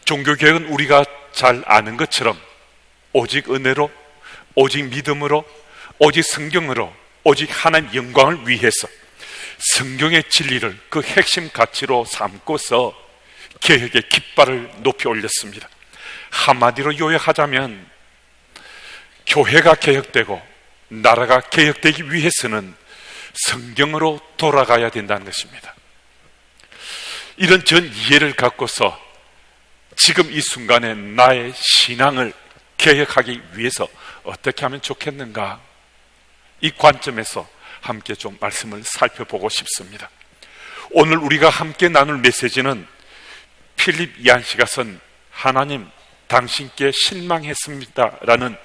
종교개혁은 우리가 잘 아는 것처럼 오직 은혜로, 오직 믿음으로, 오직 성경으로, 오직 하나님 영광을 위해서 성경의 진리를 그 핵심 가치로 삼고서 개혁의 깃발을 높이 올렸습니다. 한마디로 요약하자면 교회가 개혁되고 나라가 개혁되기 위해서는 성경으로 돌아가야 된다는 것입니다. 이런 전 이해를 갖고서 지금 이 순간에 나의 신앙을 개혁하기 위해서 어떻게 하면 좋겠는가, 이 관점에서 함께 좀 말씀을 살펴보고 싶습니다. 오늘 우리가 함께 나눌 메시지는 필립 얀시가 쓴 하나님 당신께 실망했습니다 라는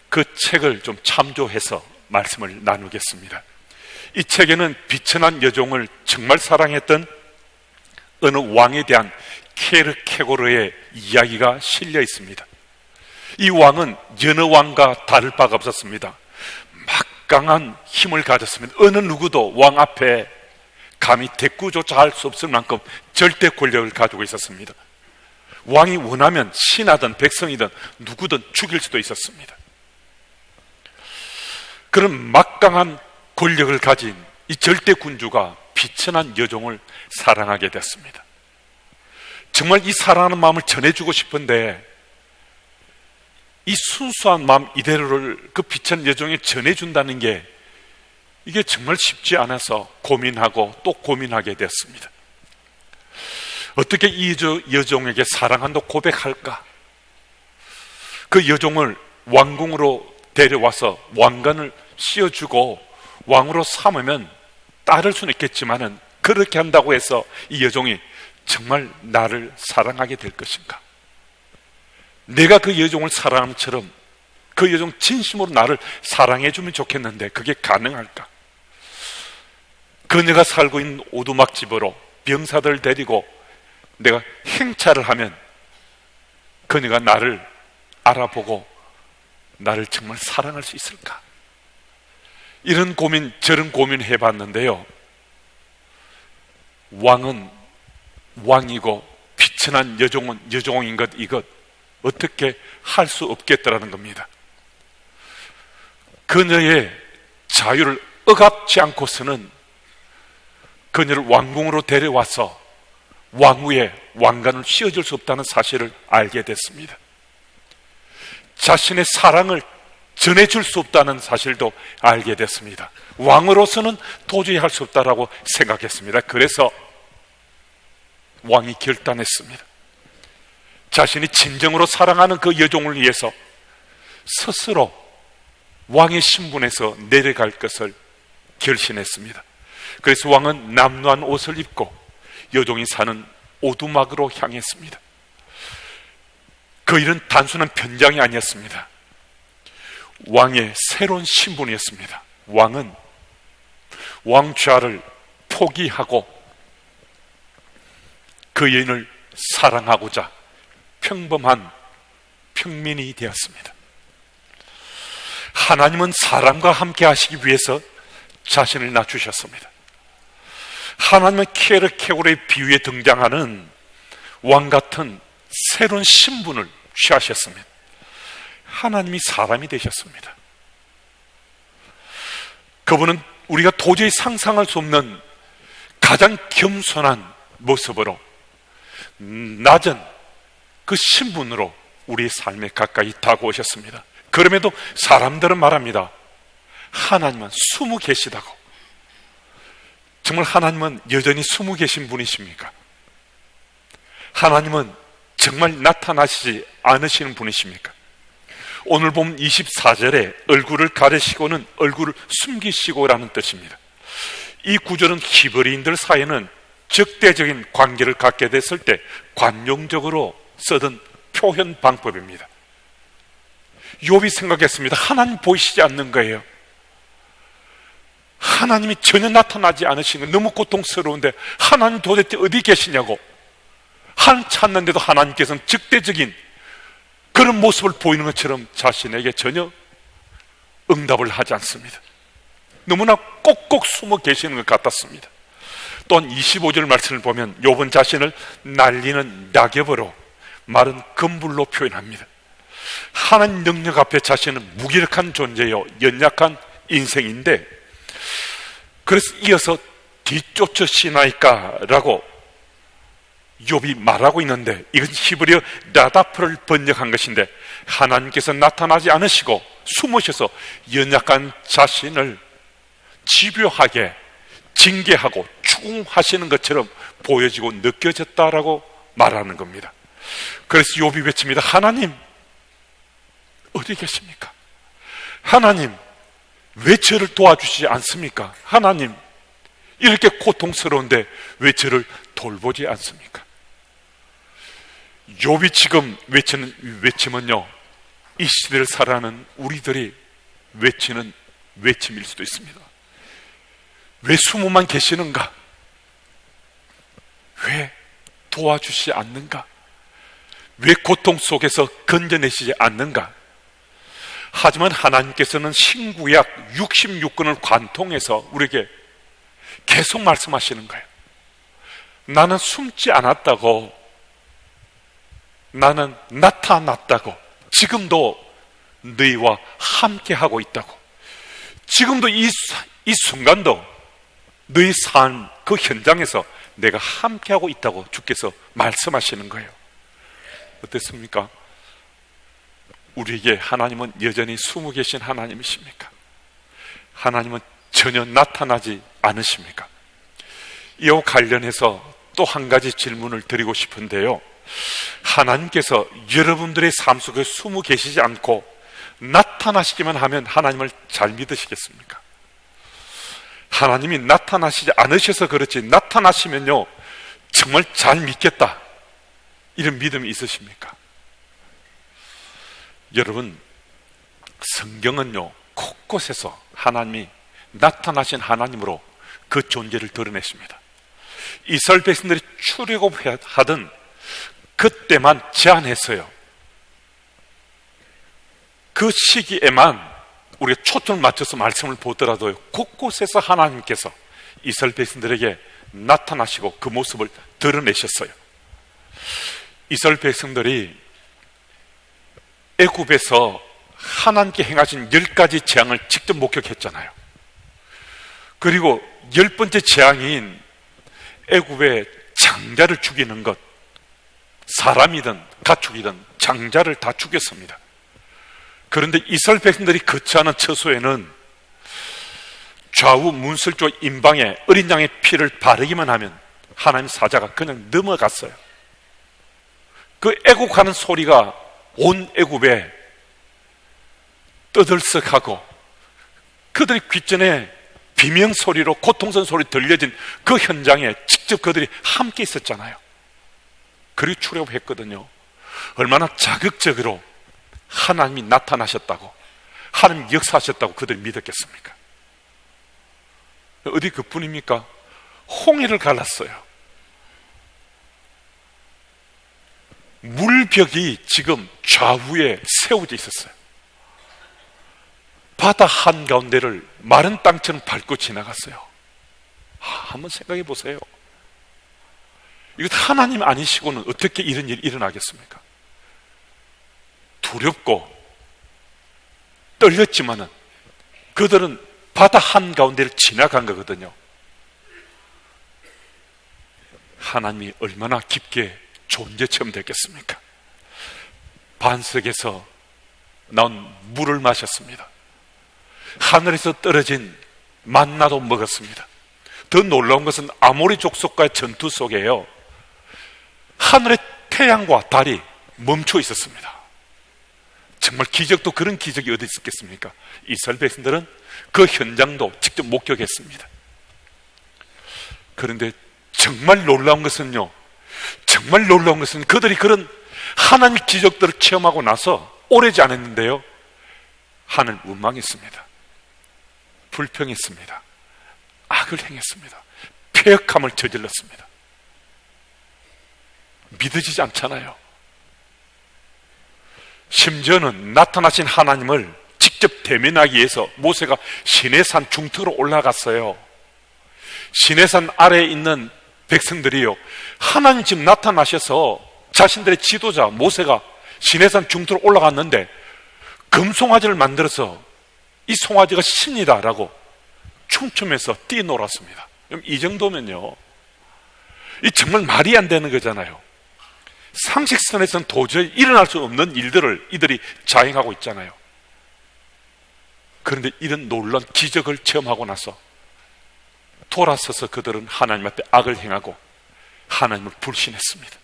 그 책을 좀 참조해서 말씀을 나누겠습니다. 이 책에는 비천한 여종을 정말 사랑했던 어느 왕에 대한 케르케고르의 이야기가 실려 있습니다. 이 왕은 여느 왕과 다를 바가 없었습니다. 막강한 힘을 가졌습니다. 어느 누구도 왕 앞에 감히 대꾸조차 할 수 없을 만큼 절대 권력을 가지고 있었습니다. 왕이 원하면 신하든 백성이든 누구든 죽일 수도 있었습니다. 그런 막강한 권력을 가진 이 절대 군주가 비천한 여종을 사랑하게 됐습니다. 정말 이 사랑하는 마음을 전해주고 싶은데 이 순수한 마음 이대로를 그 비천한 여종에 전해준다는 게 이게 정말 쉽지 않아서 고민하고 또 고민하게 됐습니다. 어떻게 이 여종에게 사랑한다고 고백할까? 그 여종을 왕궁으로 데려와서 왕관을 씌워주고 왕으로 삼으면 따를 수는 있겠지만은 그렇게 한다고 해서 이 여종이 정말 나를 사랑하게 될 것인가? 내가 그 여종을 사랑하는 것처럼 그 여종 진심으로 나를 사랑해주면 좋겠는데 그게 가능할까? 그녀가 살고 있는 오두막집으로 병사들 데리고 내가 행차를 하면 그녀가 나를 알아보고 나를 정말 사랑할 수 있을까? 이런 고민 저런 고민 해봤는데요, 왕은 왕이고 비천한 여종은 여종인 것, 이것 어떻게 할 수 없겠다라는 겁니다. 그녀의 자유를 억압지 않고서는 그녀를 왕궁으로 데려와서 왕위에 왕관을 씌워줄 수 없다는 사실을 알게 됐습니다. 자신의 사랑을 전해줄 수 없다는 사실도 알게 됐습니다. 왕으로서는 도저히 할 수 없다라고 생각했습니다. 그래서 왕이 결단했습니다. 자신이 진정으로 사랑하는 그 여종을 위해서 스스로 왕의 신분에서 내려갈 것을 결심했습니다. 그래서 왕은 남루한 옷을 입고 여종이 사는 오두막으로 향했습니다. 그 일은 단순한 변장이 아니었습니다. 왕의 새로운 신분이었습니다. 왕은 왕좌를 포기하고 그 여인을 사랑하고자 평범한 평민이 되었습니다. 하나님은 사람과 함께 하시기 위해서 자신을 낮추셨습니다. 하나님은 케르케고르의 비유에 등장하는 왕 같은 새로운 신분을 취하셨습니다. 하나님이 사람이 되셨습니다. 그분은 우리가 도저히 상상할 수 없는 가장 겸손한 모습으로 낮은 그 신분으로 우리의 삶에 가까이 다가오셨습니다. 그럼에도 사람들은 말합니다. 하나님은 숨어 계시다고. 정말 하나님은 여전히 숨어 계신 분이십니까? 하나님은 정말 나타나시지 않으시는 분이십니까? 오늘 보면 24절에 얼굴을 가리시고는 얼굴을 숨기시고라는 뜻입니다. 이 구절은 히브리인들 사이에는 적대적인 관계를 갖게 됐을 때 관용적으로 쓰던 표현 방법입니다. 욥이 생각했습니다. 하나님 보이시지 않는 거예요. 하나님이 전혀 나타나지 않으시는 거 너무 고통스러운데 하나님 도대체 어디 계시냐고 하나님 찾는데도 하나님께서는 적대적인 그런 모습을 보이는 것처럼 자신에게 전혀 응답을 하지 않습니다. 너무나 꼭꼭 숨어 계시는 것 같았습니다. 또한 25절 말씀을 보면 욥은 자신을 날리는 낙엽으로 말은 금불로 표현합니다. 하나님 능력 앞에 자신은 무기력한 존재요, 연약한 인생인데, 그래서 이어서 뒤쫓으시나이까라고 욥이 말하고 있는데, 이건 히브리어 라다프를 번역한 것인데, 하나님께서 나타나지 않으시고 숨으셔서 연약한 자신을 집요하게 징계하고 추궁하시는 것처럼 보여지고 느껴졌다라고 말하는 겁니다. 그래서 욥이 외칩니다. 하나님 어디 계십니까? 하나님 왜 저를 도와주시지 않습니까? 하나님 이렇게 고통스러운데 왜 저를 돌보지 않습니까? 욥이 지금 외치는 외침은요, 이 시대를 살아가는 우리들이 외치는 외침일 수도 있습니다. 왜 숨어만 계시는가? 왜 도와주시지 않는가? 왜 고통 속에서 건져내시지 않는가? 하지만 하나님께서는 신구약 66권을 관통해서 우리에게 계속 말씀하시는 거예요. 나는 숨지 않았다고, 나는 나타났다고, 지금도 너희와 함께하고 있다고, 지금도 이 순간도 너희 삶 그 현장에서 내가 함께하고 있다고 주께서 말씀하시는 거예요. 어땠습니까? 우리에게 하나님은 여전히 숨어 계신 하나님이십니까? 하나님은 전혀 나타나지 않으십니까? 이와 관련해서 또 한 가지 질문을 드리고 싶은데요, 하나님께서 여러분들의 삶 속에 숨어 계시지 않고 나타나시기만 하면 하나님을 잘 믿으시겠습니까? 하나님이 나타나시지 않으셔서 그렇지, 나타나시면요 정말 잘 믿겠다, 이런 믿음이 있으십니까? 여러분, 성경은요 곳곳에서 하나님이 나타나신 하나님으로 그 존재를 드러내십니다. 이스라엘 백성들이 출애굽하던 그때만 제한했어요. 그 시기에만 우리가 초점을 맞춰서 말씀을 보더라도 곳곳에서 하나님께서 이스라엘 백성들에게 나타나시고 그 모습을 드러내셨어요. 이스라엘 백성들이 애굽에서 하나님께 행하신 10가지 재앙을 직접 목격했잖아요. 그리고 10번째 재앙인 애굽의 장자를 죽이는 것, 사람이든 가축이든 장자를 다 죽였습니다. 그런데 이스라엘 백성들이 거처하는 처소에는 좌우 문설조 임방에 어린 양의 피를 바르기만 하면 하나님 사자가 그냥 넘어갔어요. 그 애국하는 소리가 온 애굽에 떠들썩하고, 그들이 귓전에 비명소리로 고통스러운 소리 들려진 그 현장에 직접 그들이 함께 있었잖아요. 그리고 출애굽했거든요. 얼마나 자극적으로 하나님이 나타나셨다고, 하나님 역사하셨다고 그들이 믿었겠습니까? 어디 그뿐입니까? 홍해를 갈랐어요. 물벽이 지금 좌우에 세워져 있었어요. 바다 한가운데를 마른 땅처럼 밟고 지나갔어요. 한번 생각해 보세요. 이거 하나님 아니시고는 어떻게 이런 일이 일어나겠습니까? 두렵고 떨렸지만은 그들은 바다 한가운데를 지나간 거거든요. 하나님이 얼마나 깊게 존재처럼 됐겠습니까? 반석에서 나온 물을 마셨습니다. 하늘에서 떨어진 만나도 먹었습니다. 더 놀라운 것은 아모리 족속과의 전투 속에요, 하늘의 태양과 달이 멈춰 있었습니다. 정말 기적도 그런 기적이 어디 있었겠습니까? 이스라엘 백성들은 그 현장도 직접 목격했습니다. 그런데 정말 놀라운 것은요, 정말 놀라운 것은 그들이 그런 하나님 기적들을 체험하고 나서 오래지 않았는데요, 하늘 원망했습니다. 불평했습니다. 악을 행했습니다. 폐역함을 저질렀습니다. 믿어지지 않잖아요. 심지어는 나타나신 하나님을 직접 대면하기 위해서 모세가 시내산 중턱으로 올라갔어요. 시내산 아래에 있는 백성들이요, 하나님 지금 나타나셔서 자신들의 지도자 모세가 시내산 중투로 올라갔는데 금송아지를 만들어서 이 송아지가 신이다라고 춤추면서 뛰놀았습니다. 이 정도면요, 이 정말 말이 안 되는 거잖아요. 상식선에서는 도저히 일어날 수 없는 일들을 이들이 자행하고 있잖아요. 그런데 이런 놀라운 기적을 체험하고 나서 돌아서서 그들은 하나님 앞에 악을 행하고 하나님을 불신했습니다.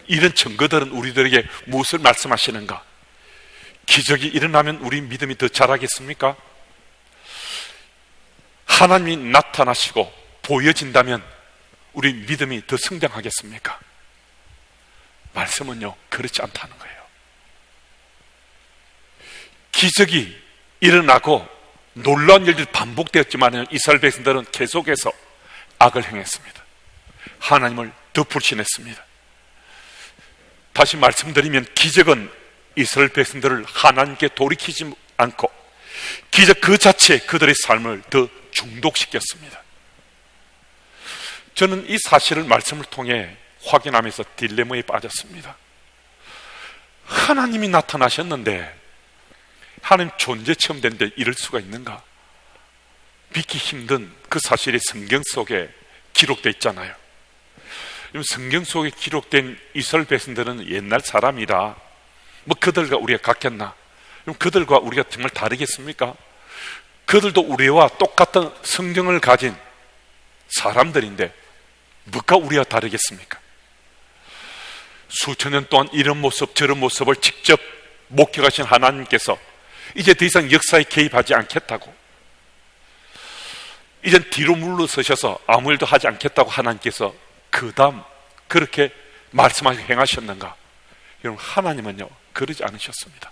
이런 증거들은 우리들에게 무엇을 말씀하시는가? 기적이 일어나면 우리 믿음이 더 자라겠습니까? 하나님이 나타나시고 보여진다면 우리 믿음이 더 성장하겠습니까? 말씀은요, 그렇지 않다는 거예요. 기적이 일어나고 놀라운 일들이 반복되었지만 이스라엘 백성들은 계속해서 악을 행했습니다. 하나님을 더 불신했습니다. 다시 말씀드리면 기적은 이스라엘 백성들을 하나님께 돌이키지 않고 기적 그 자체에 그들의 삶을 더 중독시켰습니다. 저는 이 사실을 말씀을 통해 확인하면서 딜레마에 빠졌습니다. 하나님이 나타나셨는데 하나님 존재 체험된데 이럴 수가 있는가? 믿기 힘든 그 사실이 성경 속에 기록되어 있잖아요. 성경 속에 기록된 이스라엘 백성들은 옛날 사람이라 뭐 그들과 우리가 같겠나? 그들과 우리가 정말 다르겠습니까? 그들도 우리와 똑같은 성경을 가진 사람들인데 뭐가 우리와 다르겠습니까? 수천 년 동안 이런 모습 저런 모습을 직접 목격하신 하나님께서 이제 더 이상 역사에 개입하지 않겠다고, 이젠 뒤로 물러서셔서 아무 일도 하지 않겠다고 하나님께서 그 다음 그렇게 말씀하시고 행하셨는가? 여러분, 하나님은요 그러지 않으셨습니다.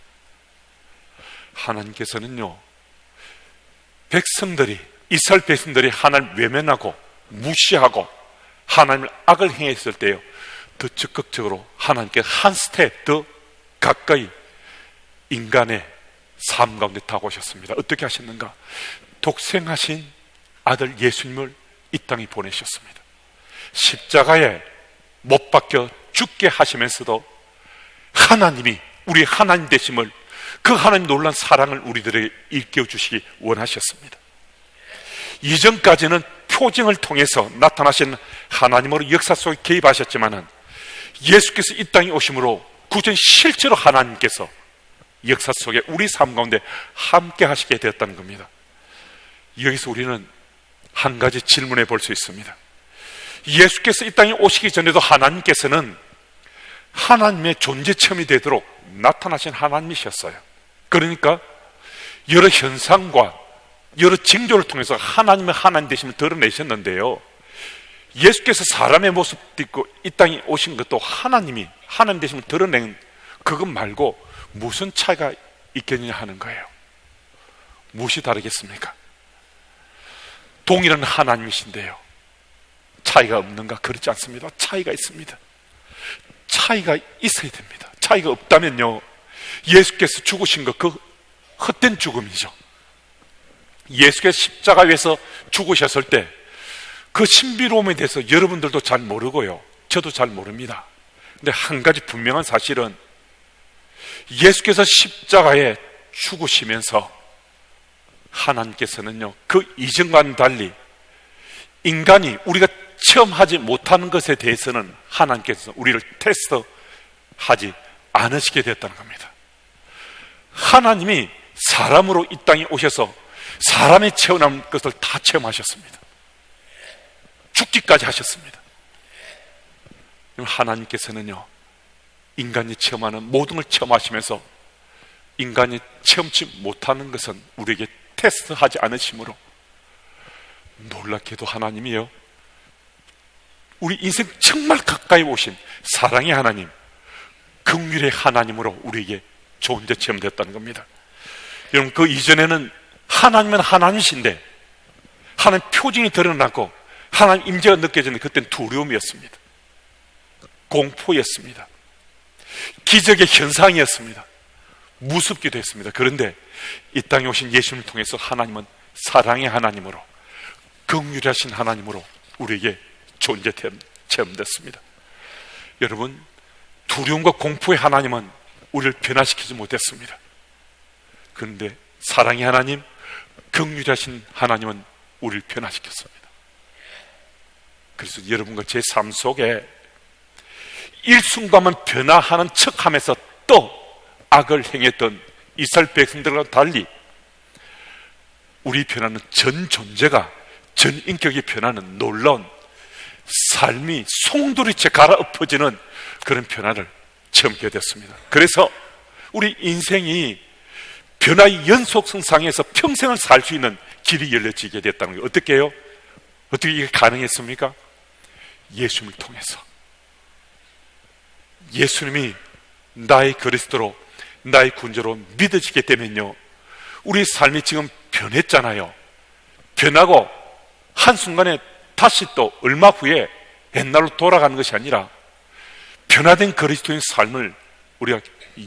하나님께서는요, 백성들이, 이스라엘 백성들이 하나님을 외면하고 무시하고 하나님을 악을 행했을 때요, 더 적극적으로 하나님께 한 스텝 더 가까이 인간의 삶 가운데 다가오셨습니다. 어떻게 하셨는가? 독생하신 아들 예수님을 이 땅에 보내셨습니다. 십자가에 못 박혀 죽게 하시면서도 하나님이 우리 하나님 되심을, 그 하나님 놀란 사랑을 우리들에게 일깨워 주시기 원하셨습니다. 이전까지는 표징을 통해서 나타나신 하나님으로 역사 속에 개입하셨지만은 예수께서 이 땅에 오심으로 구전 실제로 하나님께서 역사 속에 우리 삶 가운데 함께 하시게 되었다는 겁니다. 여기서 우리는 한 가지 질문해 볼 수 있습니다. 예수께서 이 땅에 오시기 전에도 하나님께서는 하나님의 존재 체험이 되도록 나타나신 하나님이셨어요. 그러니까 여러 현상과 여러 징조를 통해서 하나님의 하나님 되심을 드러내셨는데요, 예수께서 사람의 모습도 있고 이 땅에 오신 것도 하나님이 하나님 되심을 드러낸 그것 말고 무슨 차이가 있겠느냐 하는 거예요. 무엇이 다르겠습니까? 동일한 하나님이신데요, 차이가 없는가? 그렇지 않습니다. 차이가 있습니다. 차이가 있어야 됩니다. 차이가 없다면요, 예수께서 죽으신 것, 그 헛된 죽음이죠. 예수께서 십자가 위에서 죽으셨을 때 그 신비로움에 대해서 여러분들도 잘 모르고요, 저도 잘 모릅니다. 근데 한 가지 분명한 사실은 예수께서 십자가에 죽으시면서 하나님께서는요, 그 이전과는 달리 인간이 우리가 체험하지 못하는 것에 대해서는 하나님께서 우리를 테스트하지 않으시게 되었다는 겁니다. 하나님이 사람으로 이 땅에 오셔서 사람이 체험한 것을 다 체험하셨습니다. 죽기까지 하셨습니다. 하나님께서는요, 인간이 체험하는 모든 걸 체험하시면서 인간이 체험치 못하는 것은 우리에게 테스트하지 않으시므로, 놀랍게도 하나님이요, 우리 인생 정말 가까이 오신 사랑의 하나님, 긍휼의 하나님으로 우리에게 존재 체험됐다는 겁니다. 여러분, 그 이전에는 하나님은 하나님이신데 하나님 표징이 드러나고 하나님 임재가 느껴지는, 그때는 두려움이었습니다. 공포였습니다. 기적의 현상이었습니다. 무섭기도 했습니다. 그런데 이 땅에 오신 예수님을 통해서 하나님은 사랑의 하나님으로, 긍휼하신 하나님으로 우리에게 존재 체험됐습니다. 여러분, 두려움과 공포의 하나님은 우리를 변화시키지 못했습니다. 그런데 사랑의 하나님, 긍휼하신 하나님은 우리를 변화시켰습니다. 그래서 여러분과 제 삶 속에 일순간만 변화하는 척하면서 또 악을 행했던 이스라엘 백성들과 달리 우리 변화는 전 존재가, 전 인격이 변하는 놀라운 삶이 송두리째 갈아엎어지는 그런 변화를 체험하게 됐습니다. 그래서 우리 인생이 변화의 연속성상에서 평생을 살 수 있는 길이 열려지게 됐다는 거예요. 어떻게 해요? 어떻게 이게 가능했습니까? 예수님을 통해서. 예수님이 나의 그리스도로, 나의 군주로 믿어지게 되면요, 우리 삶이 지금 변했잖아요. 변하고 한순간에 다시 또 얼마 후에 옛날로 돌아가는 것이 아니라 변화된 그리스도인 삶을 우리가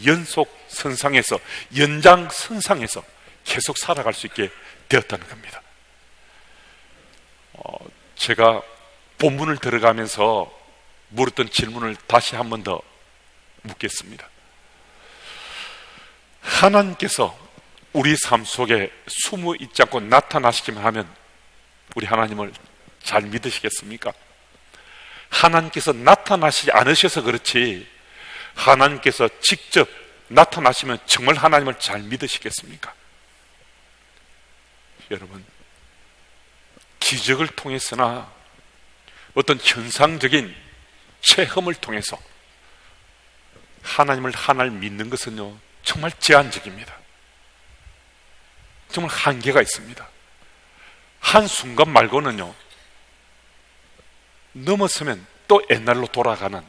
연속선상에서, 연장선상에서 계속 살아갈 수 있게 되었다는 겁니다. 제가 본문을 들어가면서 물었던 질문을 다시 한 번 더 묻겠습니다. 하나님께서 우리 삶 속에 숨어 있지 않고 나타나시기만 하면 우리 하나님을 잘 믿으시겠습니까? 하나님께서 나타나시지 않으셔서 그렇지, 하나님께서 직접 나타나시면 정말 하나님을 잘 믿으시겠습니까? 여러분, 기적을 통해서나 어떤 현상적인 체험을 통해서 하나님을 하나를 믿는 것은요, 정말 제한적입니다. 정말 한계가 있습니다. 한순간 말고는요, 넘어서면 또 옛날로 돌아가는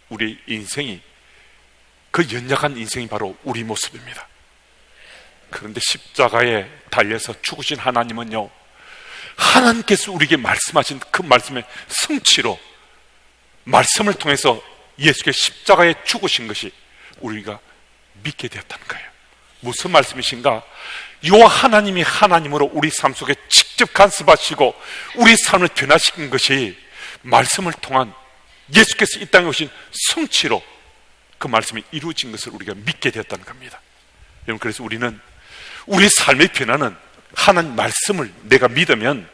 우리 인생이, 그 연약한 인생이 바로 우리 모습입니다. 그런데 십자가에 달려서 죽으신 하나님은요, 하나님께서 우리에게 말씀하신 그 말씀의 성취로 말씀을 통해서 예수께 십자가에 죽으신 것이 우리가 믿게 되었다는 거예요. 무슨 말씀이신가? 요 하나님이 하나님으로 우리 삶 속에 직접 간섭하시고 우리 삶을 변화시킨 것이 말씀을 통한 예수께서 이 땅에 오신 성취로 그 말씀이 이루어진 것을 우리가 믿게 되었다는 겁니다. 여러분, 그래서 우리는 우리 삶의 변화는 하나님 말씀을 내가 믿으면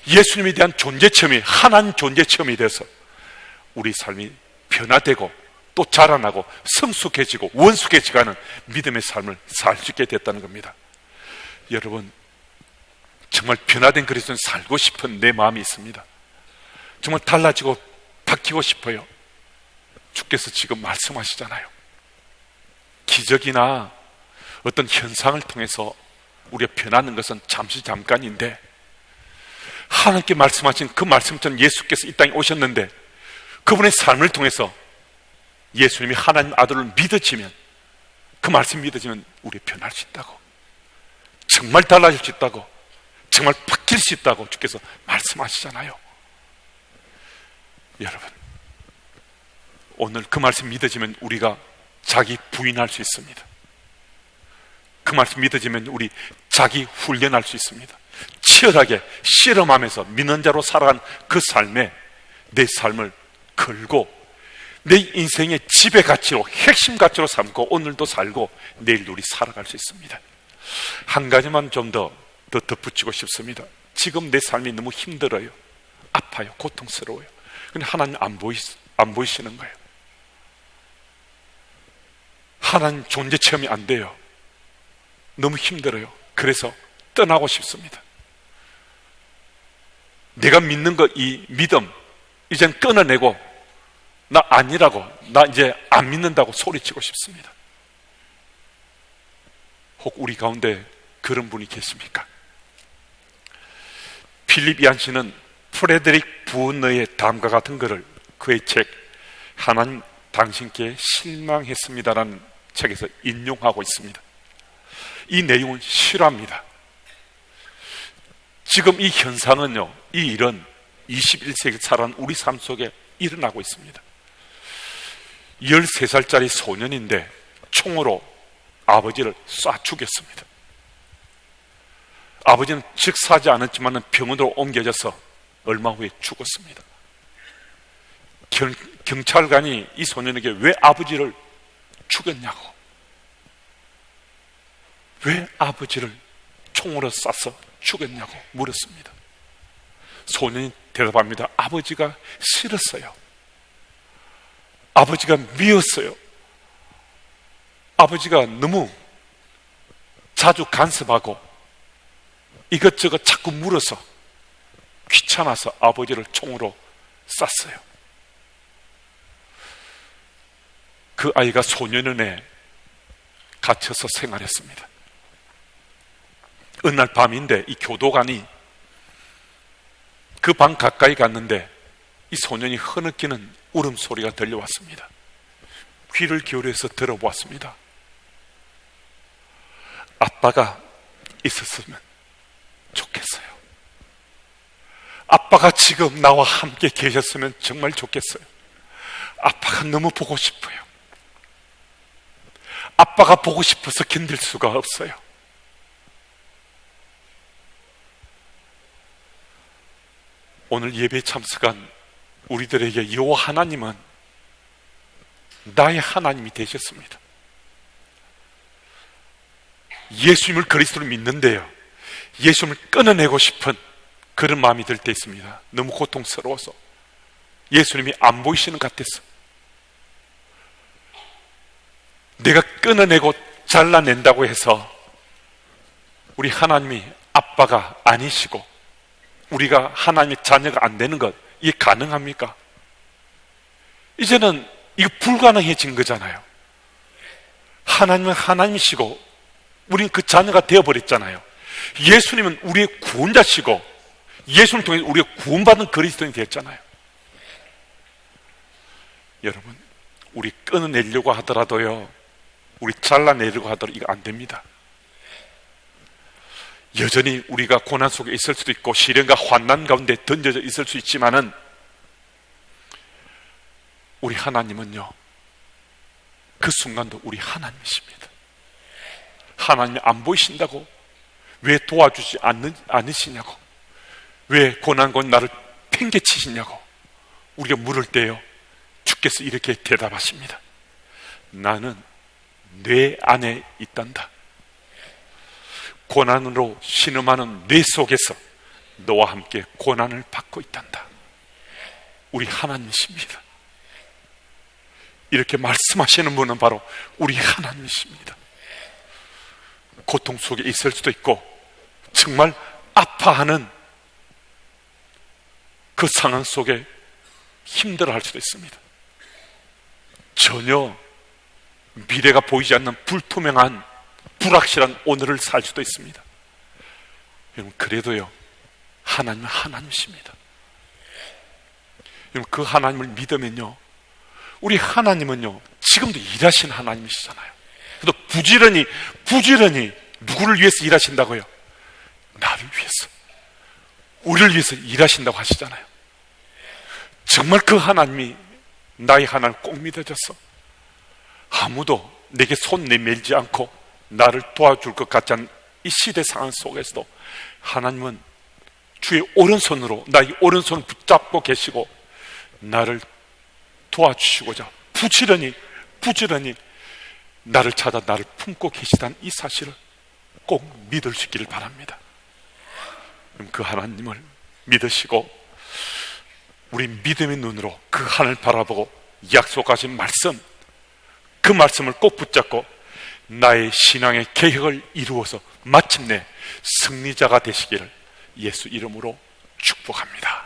예수님에 대한 존재 체험이 하나님 존재 체험이 돼서 우리 삶이 변화되고 또 자라나고 성숙해지고 원숙해지가는 믿음의 삶을 살 수 있게 됐다는 겁니다. 여러분, 정말 변화된 그리스도인 살고 싶은 내 마음이 있습니다. 정말 달라지고 바뀌고 싶어요. 주께서 지금 말씀하시잖아요. 기적이나 어떤 현상을 통해서 우리가 변하는 것은 잠시 잠깐인데, 하나님께 말씀하신 그 말씀처럼 예수께서 이 땅에 오셨는데 그분의 삶을 통해서 예수님이 하나님 아들을 믿어지면, 그 말씀 믿어지면 우리 변할 수 있다고, 정말 달라질 수 있다고, 정말 바뀔 수 있다고 주께서 말씀하시잖아요. 여러분, 오늘 그 말씀 믿어지면 우리가 자기 부인할 수 있습니다. 그 말씀 믿어지면 우리 자기 훈련할 수 있습니다. 치열하게 실험하면서 믿는 자로 살아간 그 삶에 내 삶을 걸고 내 인생의 지배 가치로, 핵심 가치로 삼고 오늘도 살고 내일도 우리 살아갈 수 있습니다. 한 가지만 좀 더 덧붙이고 싶습니다. 지금 내 삶이 너무 힘들어요. 아파요. 고통스러워요. 근데 하나님 안 보이시는 거예요. 하나님 존재 체험이 안 돼요. 너무 힘들어요. 그래서 떠나고 싶습니다. 내가 믿는 것, 이 믿음 이젠 끊어내고 나 아니라고, 나 이제 안 믿는다고 소리치고 싶습니다. 혹 우리 가운데 그런 분이 계십니까? 필립 이안시는 프레데릭 부은너의 다음과 같은 글을 그의 책 하나님 당신께 실망했습니다라는 책에서 인용하고 있습니다. 이 내용은 실화입니다. 지금 이 현상은요, 이 일은 21세기 살아가는 우리 삶 속에 일어나고 있습니다. 13살짜리 소년인데 총으로 아버지를 쏴 죽였습니다. 아버지는 즉사하지 않았지만 병원으로 옮겨져서 얼마 후에 죽었습니다. 경찰관이 이 소년에게 왜 아버지를 죽였냐고, 왜 아버지를 총으로 쏴서 죽였냐고 물었습니다. 소년이 대답합니다. 아버지가 싫었어요. 아버지가 미웠어요. 아버지가 너무 자주 간섭하고 이것저것 자꾸 물어서 귀찮아서 아버지를 총으로 쐈어요. 그 아이가 소년원에 갇혀서 생활했습니다. 어느 날 밤인데 이 교도관이 그 방 가까이 갔는데 이 소년이 흐느끼는 울음소리가 들려왔습니다. 귀를 기울여서 들어보았습니다. 아빠가 있었으면 좋겠어요. 아빠가 지금 나와 함께 계셨으면 정말 좋겠어요. 아빠가 너무 보고 싶어요. 아빠가 보고 싶어서 견딜 수가 없어요. 오늘 예배에 참석한 우리들에게 여호와 하나님은 나의 하나님이 되셨습니다. 예수님을 그리스도로 믿는데요, 예수님을 끊어내고 싶은 그런 마음이 들 때 있습니다. 너무 고통스러워서 예수님이 안 보이시는 것 같아서 내가 끊어내고 잘라낸다고 해서 우리 하나님이 아빠가 아니시고 우리가 하나님의 자녀가 안 되는 것, 이게 가능합니까? 이제는 이거 불가능해진 거잖아요. 하나님은 하나님이시고 우리는 그 자녀가 되어버렸잖아요. 예수님은 우리의 구원자시고 예수님을 통해 우리가 구원받은 그리스도인이 되었잖아요. 여러분, 우리 끊어내려고 하더라도요, 우리 잘라내려고 하더라도 이거 안 됩니다. 여전히 우리가 고난 속에 있을 수도 있고 시련과 환난 가운데 던져져 있을 수 있지만은 우리 하나님은요, 그 순간도 우리 하나님이십니다. 하나님이 안 보이신다고 왜 도와주지 않으시냐고, 왜 고난과 나를 팽개치시냐고 우리가 물을 때요, 주께서 이렇게 대답하십니다. 나는 뇌 안에 있단다. 고난으로 신음하는 뇌 속에서 너와 함께 고난을 받고 있단다. 우리 하나님이십니다. 이렇게 말씀하시는 분은 바로 우리 하나님이십니다. 고통 속에 있을 수도 있고 정말 아파하는 그 상황 속에 힘들어할 수도 있습니다. 전혀 미래가 보이지 않는 불투명한 불확실한 오늘을 살 수도 있습니다. 여러분, 그래도요, 하나님은 하나님이십니다. 여러분, 그 하나님을 믿으면요, 우리 하나님은요 지금도 일하시는 하나님이시잖아요. 그래도 부지런히 누구를 위해서 일하신다고요? 나를 위해서, 우리를 위해서 일하신다고 하시잖아요. 정말 그 하나님이 나의 하나님을 꼭 믿어졌어. 아무도 내게 손 내밀지 않고 나를 도와줄 것 같지 않은 이 시대 상황 속에서도 하나님은 주의 오른손으로 나의 오른손을 붙잡고 계시고 나를 도와주시고자 부지런히 나를 찾아 나를 품고 계시다는 이 사실을 꼭 믿을 수 있기를 바랍니다. 그럼 그 하나님을 믿으시고 우리 믿음의 눈으로 그 하나님을 바라보고 약속하신 말씀, 그 말씀을 꼭 붙잡고 나의 신앙의 개혁을 이루어서 마침내 승리자가 되시기를 예수 이름으로 축복합니다.